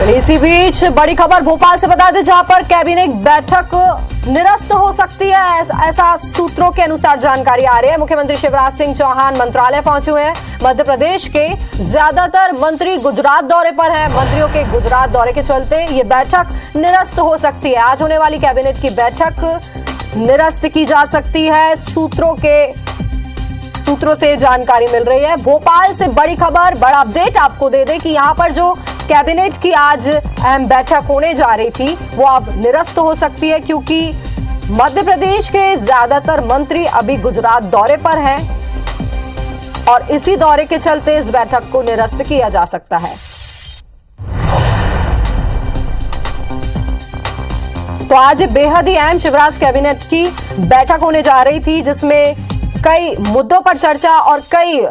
चलिए इसी बीच बड़ी खबर भोपाल से बता दें, जहां पर कैबिनेट बैठक निरस्त हो सकती है, ऐसा सूत्रों के अनुसार जानकारी आ रही है। मुख्यमंत्री शिवराज सिंह चौहान मंत्रालय पहुंचे हुए हैं। मध्य प्रदेश के ज्यादातर मंत्री गुजरात दौरे पर हैं। मंत्रियों के गुजरात दौरे के चलते ये बैठक निरस्त हो सकती है। आज होने वाली कैबिनेट की बैठक निरस्त की जा सकती है। सूत्रों से जानकारी मिल रही है। भोपाल से बड़ी खबर, बड़ा अपडेट आपको दे दें कि यहां पर जो कैबिनेट की आज अहम बैठक होने जा रही थी वो अब निरस्त हो सकती है, क्योंकि मध्य प्रदेश के ज्यादातर मंत्री अभी गुजरात दौरे पर हैं और इसी दौरे के चलते इस बैठक को निरस्त किया जा सकता है। तो आज बेहद ही अहम शिवराज कैबिनेट की बैठक होने जा रही थी, जिसमें कई मुद्दों पर चर्चा और कई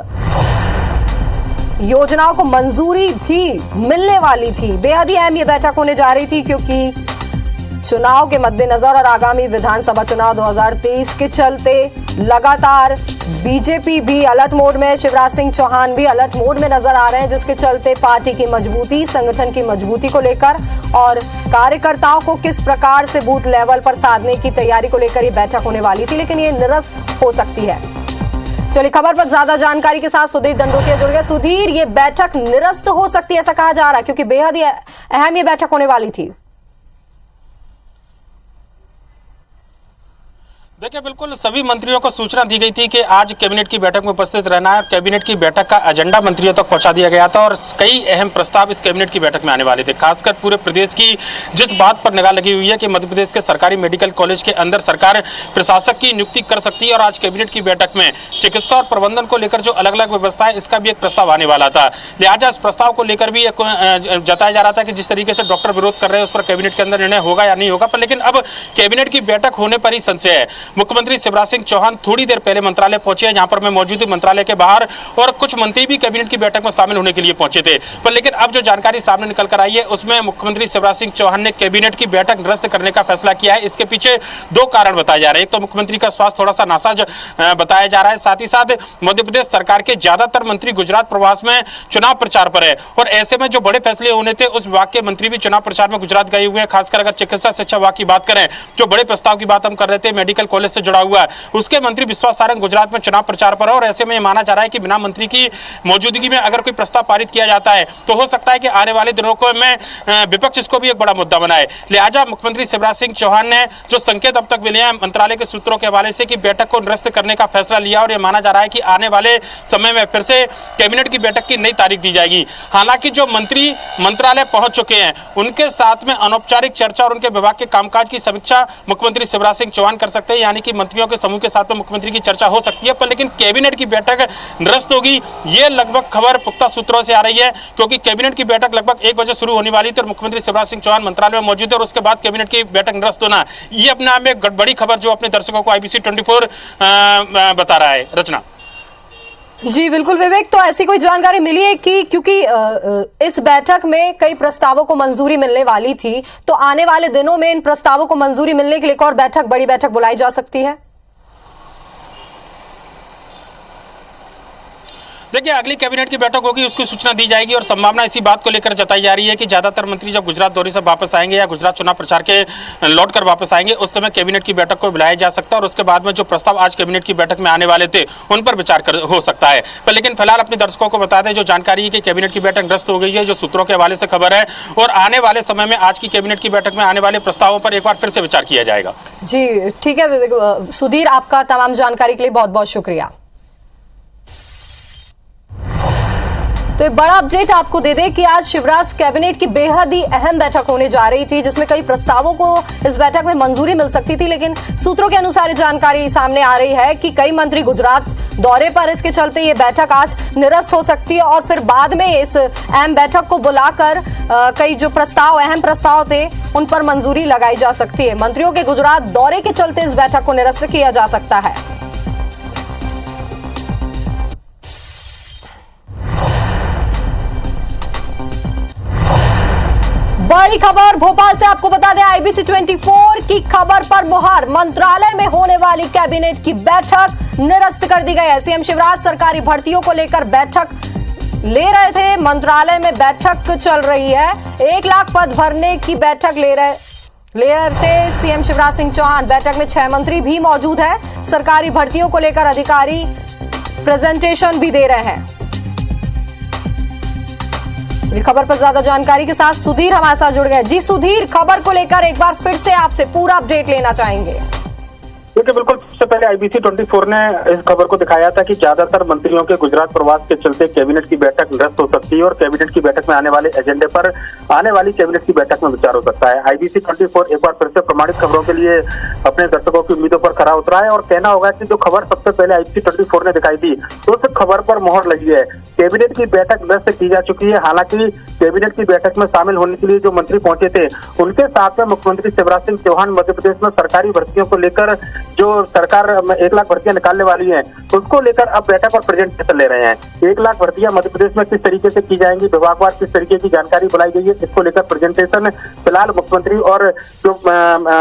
योजनाओं को मंजूरी भी मिलने वाली थी। बेहद ही अहम ये बैठक होने जा रही थी, क्योंकि चुनाव के मद्देनजर और आगामी विधानसभा चुनाव 2023 के चलते लगातार बीजेपी भी अलर्ट मोड में, शिवराज सिंह चौहान भी अलर्ट मोड में नजर आ रहे हैं, जिसके चलते पार्टी की मजबूती, संगठन की मजबूती को लेकर और कार्यकर्ताओं को किस प्रकार से बूथ लेवल पर साधने की तैयारी को लेकर ये बैठक होने वाली थी, लेकिन ये निरस्त हो सकती है। चलिए खबर पर ज्यादा जानकारी के साथ सुधीर दंडोतिया जुड़ गए। सुधीर, ये बैठक निरस्त हो सकती है ऐसा कहा जा रहा है, क्योंकि बेहद ही अहम ये बैठक होने वाली थी। देखिए, बिल्कुल सभी मंत्रियों को सूचना दी गई थी कि आज कैबिनेट की बैठक में उपस्थित रहना है। कैबिनेट की बैठक का एजेंडा मंत्रियों तक पहुंचा दिया गया था और कई अहम प्रस्ताव इस कैबिनेट की बैठक में आने वाले थे। खासकर पूरे प्रदेश की जिस बात पर निगाह लगी हुई है कि मध्य प्रदेश के सरकारी मेडिकल कॉलेज के अंदर सरकार प्रशासक की नियुक्ति कर सकती है और आज कैबिनेट की बैठक में चिकित्सा और प्रबंधन को लेकर जो अलग अलग व्यवस्था है, इसका भी एक प्रस्ताव आने वाला था। लिहाजा इस प्रस्ताव को लेकर भी जताया जा रहा था कि जिस तरीके से डॉक्टर विरोध कर रहे हैं उस पर कैबिनेट के अंदर निर्णय होगा या नहीं होगा, पर लेकिन अब कैबिनेट की बैठक होने पर ही संशय है। मुख्यमंत्री शिवराज सिंह चौहान थोड़ी देर पहले मंत्रालय पहुंचे हैं, जहां पर मैं मौजूद हूं मंत्रालय के बाहर, और कुछ मंत्री भी कैबिनेट की बैठक में शामिल होने के लिए पहुंचे थे। पर लेकिन अब जो जानकारी सामने निकल कर आई है उसमें मुख्यमंत्री शिवराज सिंह चौहान ने कैबिनेट की बैठक निरस्त करने का फैसला किया है। इसके पीछे दो कारण बताए जा रहे हैं। एक तो मुख्यमंत्री का स्वास्थ्य थोड़ा सा नासाज बताया जा रहा है, साथ ही साथ मध्य प्रदेश सरकार के ज्यादातर मंत्री गुजरात प्रवास में चुनाव प्रचार पर है और ऐसे में जो बड़े फैसले होने थे उस विभाग के मंत्री भी चुनाव प्रचार में गुजरात गए हुए हैं। खासकर अगर चिकित्सा शिक्षा विभाग की बात करें, जो बड़े प्रस्ताव की बात हम कर रहे थे मेडिकल कॉलेज से जुड़ा हुआ है, उसके मंत्री विश्वास सारंग गुजरात में चुनाव प्रचार पर है और ऐसे में यह माना जा रहा है कि बिना मंत्री की मौजूदगी में अगर कोई प्रस्ताव पारित किया जाता है तो हो सकता है कि आने वाले दिनों में विपक्ष इसको भी एक बड़ा मुद्दा बनाए। लिहाजा मुख्यमंत्री शिवराज सिंह चौहान ने जो संकेत अब तक मिले हैं मंत्रालय के सूत्रों के हवाले से कि बैठक को निरस्त करने का फैसला लिया और यह माना जा रहा है कि आने वाले समय में फिर से कैबिनेट की बैठक की नई तारीख दी जाएगी। हालांकि जो मंत्री मंत्रालय पहुंच चुके हैं उनके साथ में अनौपचारिक चर्चा और उनके विभाग के कामकाज की समीक्षा मुख्यमंत्री शिवराज सिंह चौहान कर सकते हैं, यानी कि मंत्रियों के समूह के साथ में मुख्यमंत्री की चर्चा हो सकती है। पर लेकिन कैबिनेट की बैठक निरस्त होगी, ये लगभग खबर पुख्ता सूत्रों से आ रही है, क्योंकि कैबिनेट की बैठक लगभग 1 बजे शुरू होने वाली थी और मुख्यमंत्री शिवराज सिंह चौहान मंत्रालय में मौजूद है और उसके बाद कैबिनेट की बैठक निरस्त होना, ये अपने आप में एक बड़ी खबर जो अपने दर्शकों को IBC 24 बता रहा है। रचना जी बिल्कुल विवेक, तो ऐसी कोई जानकारी मिली है कि क्योंकि इस बैठक में कई प्रस्तावों को मंजूरी मिलने वाली थी, तो आने वाले दिनों में इन प्रस्तावों को मंजूरी मिलने के लिए एक और बैठक, बड़ी बैठक बुलाई जा सकती है? देखिए, अगली कैबिनेट की बैठक होगी उसकी सूचना दी जाएगी और संभावना इसी बात को लेकर जताई जा रही है कि ज्यादातर मंत्री जब गुजरात दौरे से वापस आएंगे या गुजरात चुनाव प्रचार के लौट कर वापस आएंगे उस समय कैबिनेट की बैठक को बुलाया जा सकता है और उसके बाद में जो प्रस्ताव आज कैबिनेट की बैठक में आने वाले थे उन पर विचार हो सकता है। पर लेकिन फिलहाल अपने दर्शकों को बता दें जो जानकारी है कि कैबिनेट की बैठक निरस्त हो गई है, जो सूत्रों के हवाले से खबर है, और आने वाले समय में आज की कैबिनेट की बैठक में आने वाले प्रस्तावों पर एक बार फिर से विचार किया जाएगा। जी ठीक है विवेक। सुधीर, आपका तमाम जानकारी के लिए बहुत बहुत शुक्रिया। तो एक बड़ा अपडेट आपको दे दें कि आज शिवराज कैबिनेट की बेहद ही अहम बैठक होने जा रही थी, जिसमें कई प्रस्तावों को इस बैठक में मंजूरी मिल सकती थी, लेकिन सूत्रों के अनुसार जानकारी सामने आ रही है कि कई मंत्री गुजरात दौरे पर, इसके चलते ये बैठक आज निरस्त हो सकती है और फिर बाद में इस अहम बैठक को बुलाकर कई जो प्रस्ताव, अहम प्रस्ताव थे उन पर मंजूरी लगाई जा सकती है। मंत्रियों के गुजरात दौरे के चलते इस बैठक को निरस्त किया जा सकता है। बड़ी खबर भोपाल से आपको बता दें, IBC 24 की खबर पर मुहर, मंत्रालय में होने वाली कैबिनेट की बैठक निरस्त कर दी गई है। CM शिवराज सरकारी भर्तियों को लेकर बैठक ले रहे थे। मंत्रालय में बैठक चल रही है, 1 लाख पद भरने की बैठक ले रहे थे सीएम शिवराज सिंह चौहान। बैठक में 6 मंत्री भी मौजूद है। सरकारी भर्तियों को लेकर अधिकारी प्रेजेंटेशन भी दे रहे हैं। खबर पर ज्यादा जानकारी के साथ सुधीर हमारे साथ जुड़ गए। जी सुधीर, खबर को लेकर एक बार फिर से आपसे पूरा अपडेट लेना चाहेंगे। देखिए, बिल्कुल सबसे पहले IBC 24 ने इस खबर को दिखाया था कि ज्यादातर मंत्रियों के गुजरात प्रवास के चलते कैबिनेट की बैठक निरस्त हो सकती है और कैबिनेट की बैठक में आने वाले एजेंडे पर आने वाली कैबिनेट की बैठक में विचार हो सकता है। IBC 24 एक बार फिर से प्रमाणित खबरों के लिए अपने दर्शकों की उम्मीदों पर खरा उतरा है और कहना होगा कि जो खबर सबसे पहले IBC 24 ने दिखाई थी उस खबर पर मोहर लगी है। कैबिनेट की बैठक निरस्त की जा चुकी है। हालांकि कैबिनेट की बैठक में शामिल होने के लिए जो मंत्री पहुंचे थे उनके साथ में मुख्यमंत्री शिवराज सिंह चौहान मध्य प्रदेश में सरकारी भर्तियों को लेकर जो सरकार 1 लाख भर्तियां निकालने वाली हैं उसको लेकर अब बैठक पर प्रेजेंटेशन ले रहे हैं। 1 लाख भर्तियां मध्य प्रदेश में किस तरीके से की जाएंगी, विभागवार किस तरीके की जानकारी बुलाई गई है, इसको लेकर प्रेजेंटेशन फिलहाल मुख्यमंत्री और जो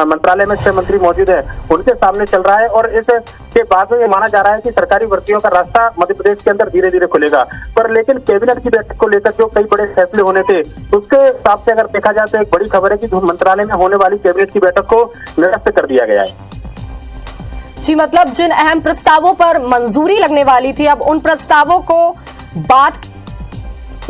मंत्रालय में 6 मंत्री मौजूद है उनके सामने चल रहा है और इसके बाद में ये माना जा रहा है कि सरकारी भर्तियों का रास्ता मध्य प्रदेश के अंदर धीरे धीरे खुलेगा। पर लेकिन कैबिनेट की बैठक को लेकर जो कई बड़े फैसले होने थे उसके हिसाब से अगर देखा जाए तो एक बड़ी खबर है कि मंत्रालय में होने वाली कैबिनेट की बैठक को निरस्त कर दिया गया है। जी, मतलब जिन अहम प्रस्तावों पर मंजूरी लगने वाली थी अब उन प्रस्तावों को बात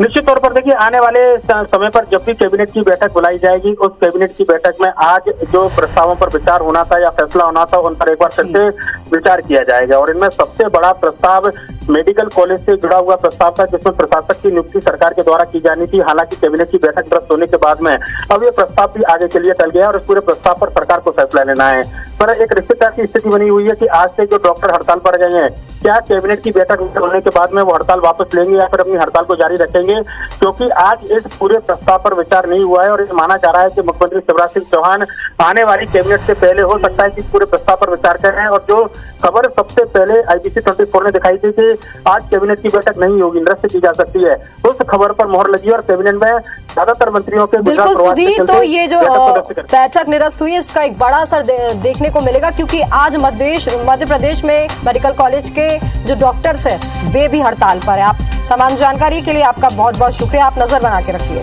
निश्चित तौर पर देखिए, आने वाले समय पर जब भी कैबिनेट की बैठक बुलाई जाएगी उस कैबिनेट की बैठक में आज जो प्रस्तावों पर विचार होना था या फैसला होना था उन पर एक बार फिर से विचार किया जाएगा और इनमें सबसे बड़ा प्रस्ताव मेडिकल कॉलेज से जुड़ा हुआ प्रस्ताव था जिसमें प्रशासक की नियुक्ति सरकार के द्वारा की जानी थी। हालांकि कैबिनेट की बैठक निरस्त होने के बाद में अब ये प्रस्ताव भी आगे के लिए टल गया और इस पूरे प्रस्ताव पर सरकार को फैसला लेना है। पर एक रिश्तेदार की स्थिति बनी हुई है कि आज से जो डॉक्टर हड़ताल पर गए हैं क्या कैबिनेट की बैठक होने के बाद में वो हड़ताल वापस लेंगे या फिर अपनी हड़ताल को जारी रखेंगे, क्योंकि आज इस पूरे प्रस्ताव पर विचार नहीं हुआ है और ये माना जा रहा है कि मुख्यमंत्री शिवराज सिंह चौहान आने वाली कैबिनेट से पहले हो सकता है कि पूरे प्रस्ताव पर विचार करें। और जो खबर सबसे पहले IBC 24 ने दिखाई थी कि आज कैबिनेट की बैठक नहीं होगी, निरस्त की जा सकती है, उस खबर पर मोहर लगी और कैबिनेट में ज्यादातर मंत्रियों के बिल्कुल सुधीर, तो ये जो बैठक निरस्त हुई इसका एक बड़ा असर देखने को मिलेगा क्योंकि आज मध्य प्रदेश में मेडिकल कॉलेज के जो डॉक्टर्स हैं वे भी हड़ताल पर है। आप तमाम जानकारी के लिए आपका बहुत बहुत शुक्रिया। आप नजर बना के रखिए।